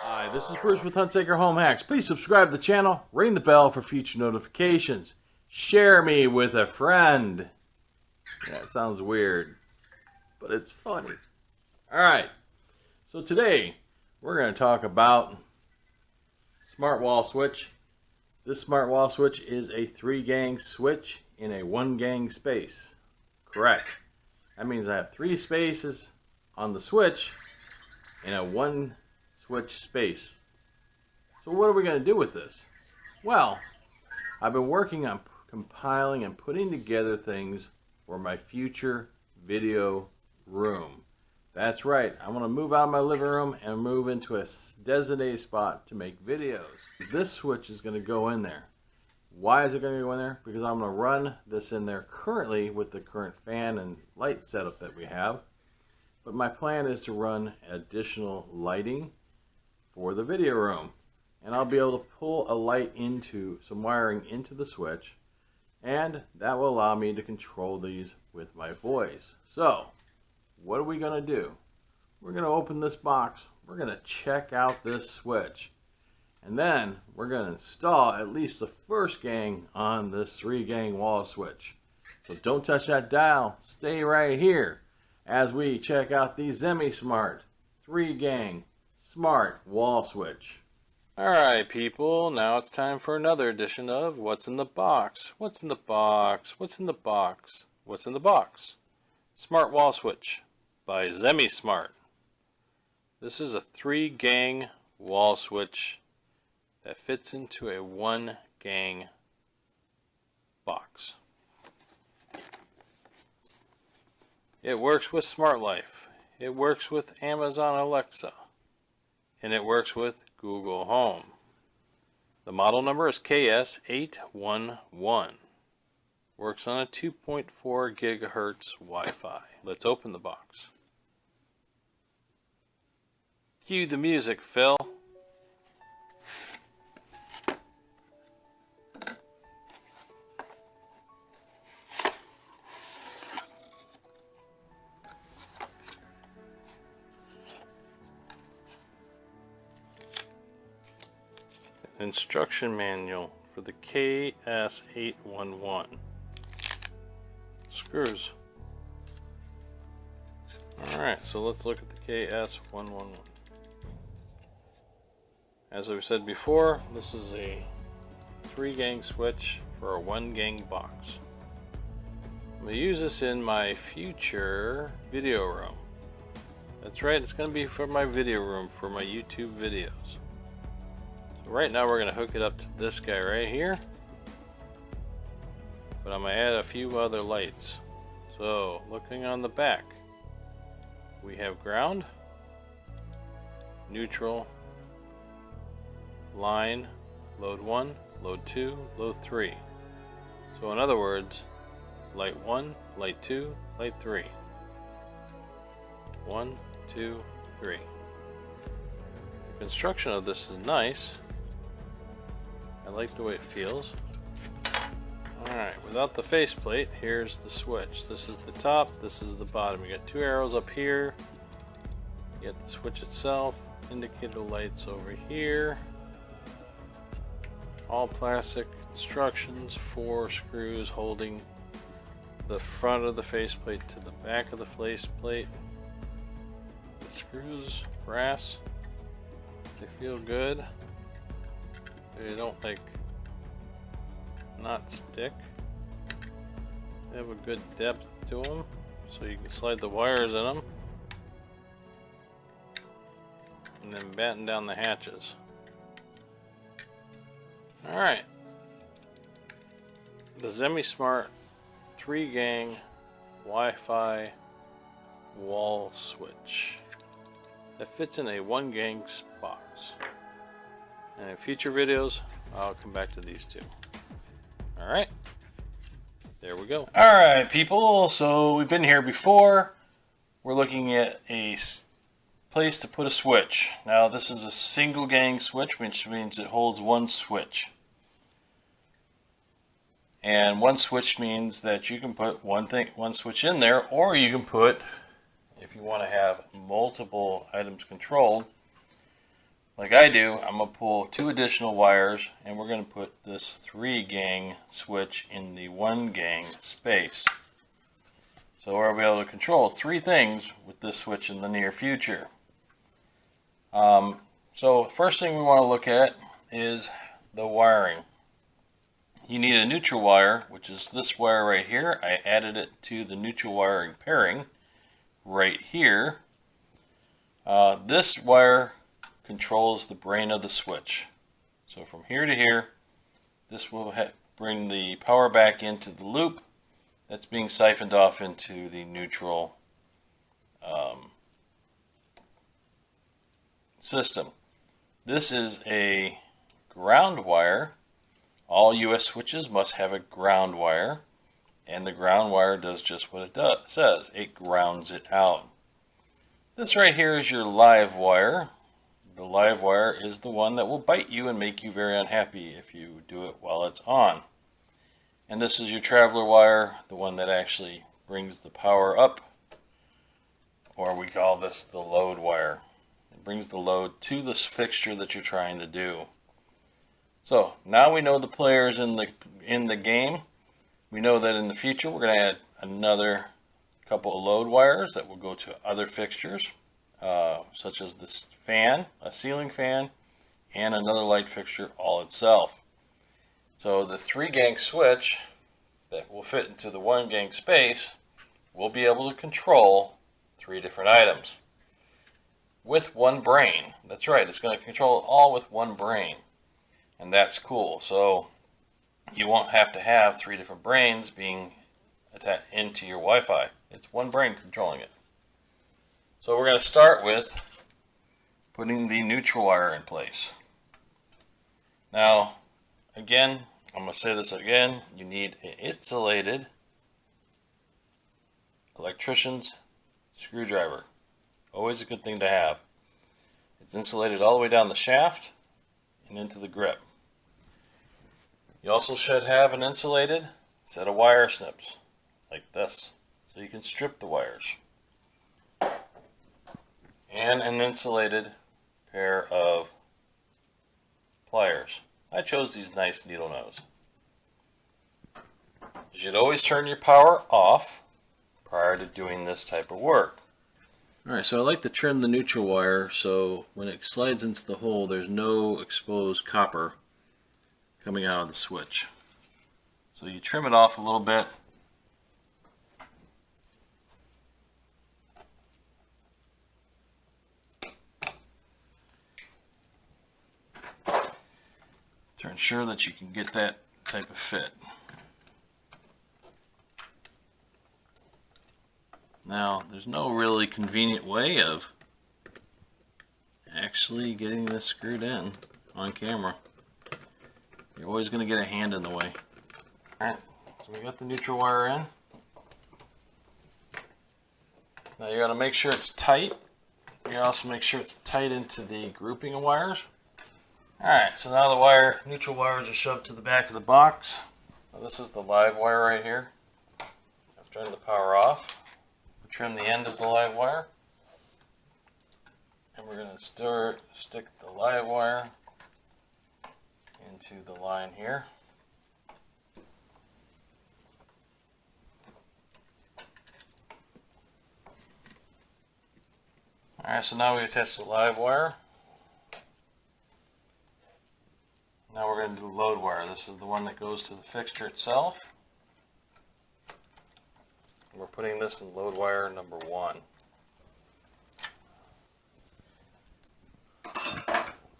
Hi, this is Bruce with Hunsaker Home Hacks. Please subscribe to the channel, ring the bell for future notifications. Share me with a friend. Yeah, it sounds weird, but it's funny. Alright, so today we're going to talk about smart wall switch. This smart wall switch is a 3-gang switch in a 1-gang space. Correct. That means I have 3 spaces on the switch in a 1 switch space. So what are we going to do with this? Well, I've been working on compiling and putting together things for my future video room. That's right, I want to move out of my living room and move into a designated spot to make videos. This switch is going to go in there. Why is it going to go in there? Because I'm going to run this in there currently with the current fan and light setup that we have. But my plan is to run additional lighting for the video room. And I'll be able to pull a light into some wiring into the switch, and that will allow me to control these with my voice. So, what are we going to do? We're going to open this box. We're going to check out this switch. And then we're going to install at least the first gang on this 3-gang wall switch. So don't touch that dial. Stay right here as we check out the Zemismart 3-gang smart wall switch. Alright people, now it's time for another edition of What's in the Box? What's in the box? What's in the box? What's in the box? Smart wall switch by Zemismart. This is a 3-gang wall switch that fits into a 1-gang box. It works with SmartLife. It works with Amazon Alexa. And it works with Google Home. The model number is KS811. Works on a 2.4 GHz Wi-Fi. Let's open the box. Cue the music, Phil. Instruction manual for the KS811. Screws. Alright, so let's look at the KS111. As I've said before, this is a 3-gang switch for a 1-gang box. I'm going to use this in my future video room. That's right, it's going to be for my video room, for my YouTube videos. Right now we're going to hook it up to this guy right here, but I'm going to add a few other lights. So looking on the back, we have ground, neutral, line, load 1, load 2, load 3. So in other words, light 1, light 2, light 3. 1, 2, 3. The construction of this is nice. I like the way it feels. Alright, without the faceplate, here's the switch. This is the top, this is the bottom. You got 2 arrows up here. You got the switch itself, indicator lights over here. All plastic instructions, 4 screws holding the front of the faceplate to the back of the faceplate. The screws, brass, they feel good. They don't not stick. They have a good depth to them, so you can slide the wires in them and then batten down the hatches. Alright, the Zemismart 3-gang Wi-Fi wall switch that fits in a 1-gang box. And in future videos, I'll come back to these two. Alright, there we go. Alright people, so we've been here before. We're looking at a place to put a switch. Now this is a 1-gang switch, which means it holds 1 switch. And 1 switch means that you can put one switch in there, or you can put, if you want to have multiple items controlled, like I do, I'm going to pull 2 additional wires, and we're going to put this 3-gang switch in the 1-gang space. So we'll be able to control 3 things with this switch in the near future. So first thing we want to look at is the wiring. You need a neutral wire, which is this wire right here. I added it to the neutral wiring pairing right here. This wire controls the brain of the switch. So from here to here, this will bring the power back into the loop that's being siphoned off into the neutral system. This is a ground wire. All US switches must have a ground wire, and the ground wire does just what it says. It grounds it out. This right here is your live wire. The live wire is the one that will bite you and make you very unhappy if you do it while it's on. And this is your traveler wire, the one that actually brings the power up, or we call this the load wire. It brings the load to this fixture that you're trying to do. So now we know the players in the game. We know that in the future we're going to add another couple of load wires that will go to other fixtures, such as this fan, a ceiling fan, and another light fixture all itself. So the 3-gang switch that will fit into the 1-gang space will be able to control 3 different items with 1 brain. That's right, it's going to control it all with 1 brain. And that's cool. So you won't have to have 3 different brains being attached into your Wi-Fi. It's 1 brain controlling it. So we're going to start with putting the neutral wire in place. Now, again, I'm going to say this again. You need an insulated electrician's screwdriver. Always a good thing to have. It's insulated all the way down the shaft and into the grip. You also should have an insulated set of wire snips like this, so you can strip the wires, and an insulated pair of pliers. I chose these nice needle nose. You should always turn your power off prior to doing this type of work. Alright, so I like to trim the neutral wire so when it slides into the hole there's no exposed copper coming out of the switch. So you trim it off a little bit. To ensure that you can get that type of fit. Now, there's no really convenient way of actually getting this screwed in on camera. You're always going to get a hand in the way. Alright, so we got the neutral wire in. Now you got to make sure it's tight. You gotta also make sure it's tight into the grouping of wires. Alright, so now the neutral wires are shoved to the back of the box. Now this is the live wire right here. I've turned the power off. Trim the end of the live wire, and we're going to stick the live wire into the line here. Alright, so now we attach the live wire. Now we're going to do the load wire. This is the one that goes to the fixture itself. We're putting this in load wire number 1.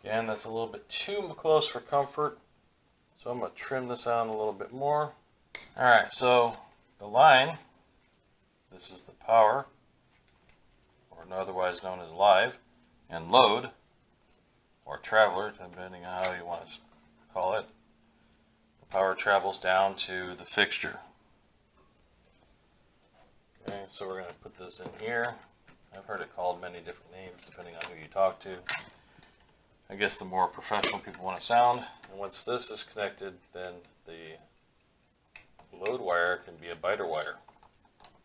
Again, that's a little bit too close for comfort, so I'm going to trim this out a little bit more. Alright, so the line, this is the power, or otherwise known as live, and load, or traveler, depending on how you want to call it. The power travels down to the fixture. Okay, so we're going to put this in here. I've heard it called many different names depending on who you talk to. I guess the more professional people want to sound. And once this is connected, then the load wire can be a biter wire,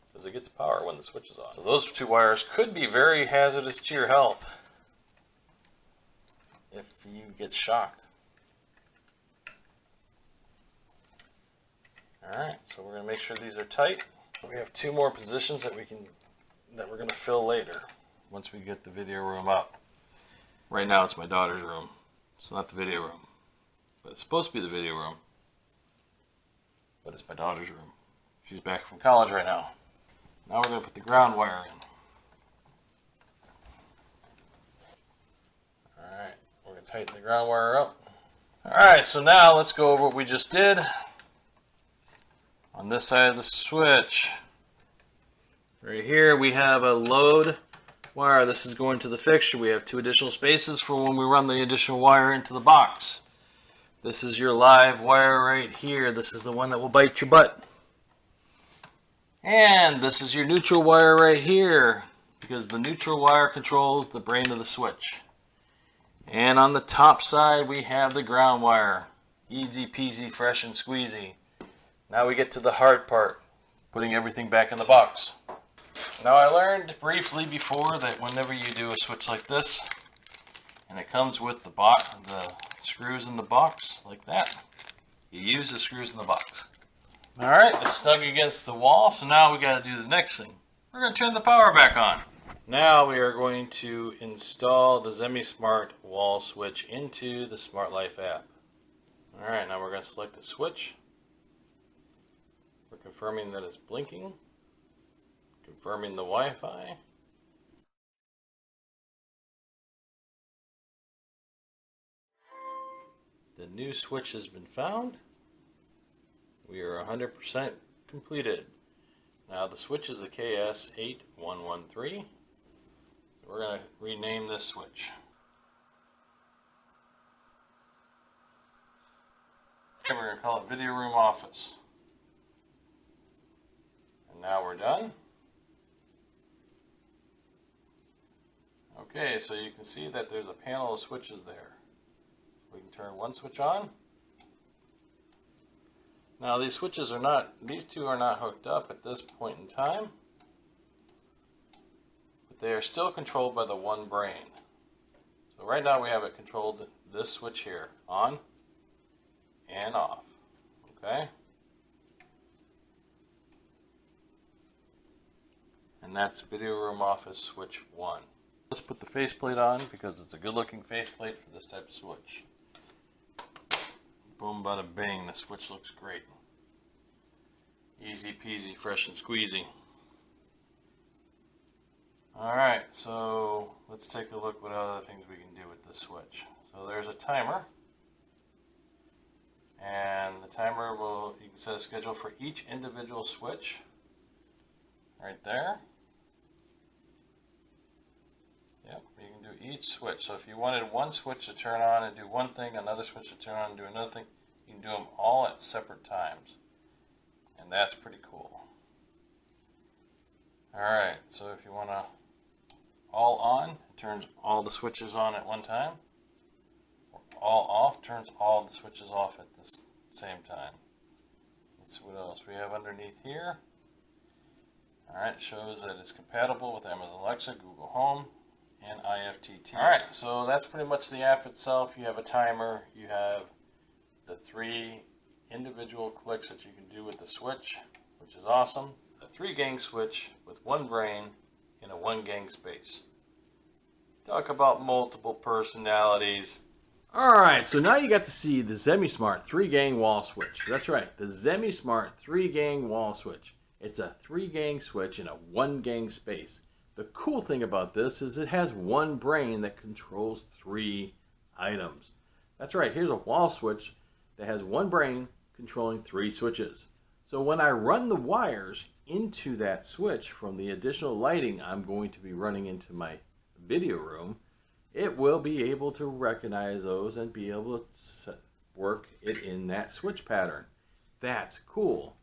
because it gets power when the switch is on. So those 2 wires could be very hazardous to your health. if you get shocked. Alright, so we're going to make sure these are tight. We have 2 more positions that we're going to fill later once we get the video room up. Right now it's my daughter's room. It's not the video room. But it's supposed to be the video room. But it's my daughter's room. She's back from college right now. Now we're going to put the ground wire in. Alright, we're going to tighten the ground wire up. Alright, so now let's go over what we just did on this side of the switch. Right here we have a load wire. This is going to the fixture. We have 2 additional spaces for when we run the additional wire into the box. This is your live wire right here. This is the one that will bite your butt. And this is your neutral wire right here, because the neutral wire controls the brain of the switch. And on the top side we have the ground wire. Easy peasy, fresh and squeezy. Now we get to the hard part, putting everything back in the box. Now I learned briefly before that whenever you do a switch like this, and it comes with the screws in the box like that, you use the screws in the box. Alright, it's snug against the wall, so now we got to do the next thing. We're going to turn the power back on. Now we are going to install the Zemismart wall switch into the SmartLife app. Alright, now we're going to select the switch. We're confirming that it's blinking. Confirming the Wi-Fi. The new switch has been found. We are 100% completed. Now the switch is the KS8113. So we're going to rename this switch. Okay, we're going to call it Video Room Office. And now we're done. Okay, so you can see that there's a panel of switches there. We can turn one switch on. Now these switches these 2 are not hooked up at this point in time, but they are still controlled by the one brain. So right now we have it controlled, this switch here, on and off, okay? And that's Video Room Office Switch 1. Let's put the faceplate on because it's a good looking faceplate for this type of switch. Boom, bada bing, the switch looks great. Easy peasy, fresh and squeezy. Alright, so let's take a look what other things we can do with this switch. So there's a timer. And the timer you can set a schedule for each individual switch. Right there. Yep, you can do each switch. So if you wanted one switch to turn on and do one thing, another switch to turn on and do another thing, you can do them all at separate times. And that's pretty cool. Alright, so if you want to all on, it turns all the switches on at one time. All off turns all the switches off at the same time. Let's see what else we have underneath here. Alright, it shows that it's compatible with Amazon Alexa, Google Home, and IFTTT. Alright, so that's pretty much the app itself. You have a timer, you have the 3 individual clicks that you can do with the switch, which is awesome. A 3-gang switch with one brain in a 1-gang space. Talk about multiple personalities. Alright, so now you got to see the Zemismart 3-gang wall switch. That's right, the Zemismart 3-gang wall switch. It's a 3-gang switch in a 1-gang space. The cool thing about this is it has one brain that controls 3 items. That's right, here's a wall switch that has one brain controlling 3 switches. So when I run the wires into that switch from the additional lighting I'm going to be running into my video room, it will be able to recognize those and be able to work it in that switch pattern. That's cool.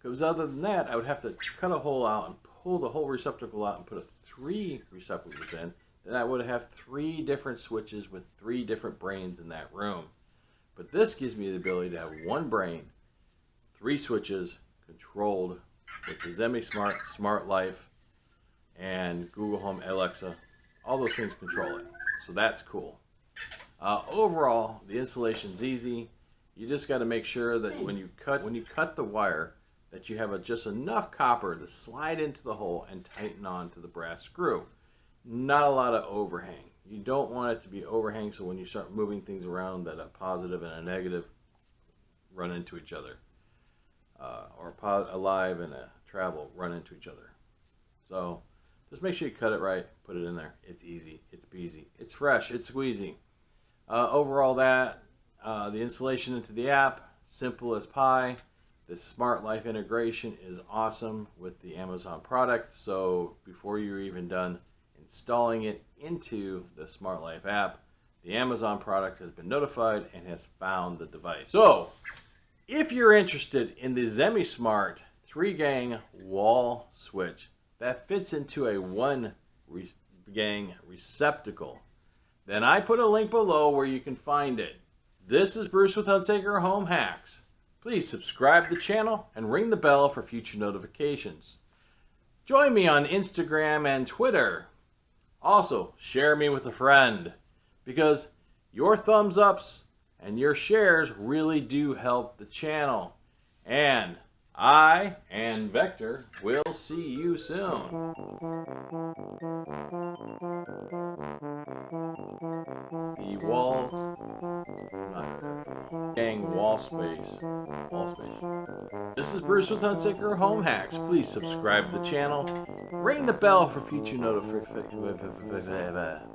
Because other than that, I would have to cut a hole out and pull the whole receptacle out and put 3 receptacles in. Then I would have 3 different switches with 3 different brains in that room. But this gives me the ability to have one brain, 3 switches, controlled with the Zemismart, SmartLife, and Google Home, Alexa. All those things control it. So that's cool. Overall, the installation's easy. You just got to make sure that when you cut the wire, that you have just enough copper to slide into the hole and tighten on to the brass screw. Not a lot of overhang. You don't want it to be overhang, so when you start moving things around, that a positive and a negative run into each other, or a live and a travel run into each other. So just make sure you cut it right, put it in there. It's easy, it's peasy, it's fresh, it's squeezy. Overall, the installation into the app, simple as pie. The SmartLife integration is awesome with the Amazon product. So before you're even done installing it into the SmartLife app, the Amazon product has been notified and has found the device. So if you're interested in the Zemismart 3-gang wall switch that fits into a 1-gang receptacle, then I put a link below where you can find it. This is Bruce with Hunsaker Home Hacks. Please subscribe to the channel and ring the bell for future notifications. Join me on Instagram and Twitter. Also, share me with a friend, because your thumbs ups and your shares really do help the channel. And I and Vector will see you soon. The walls, gang wall space. This is Bruce with Hunsaker Home Hacks. Please subscribe to the channel. Ring the bell for future notifications.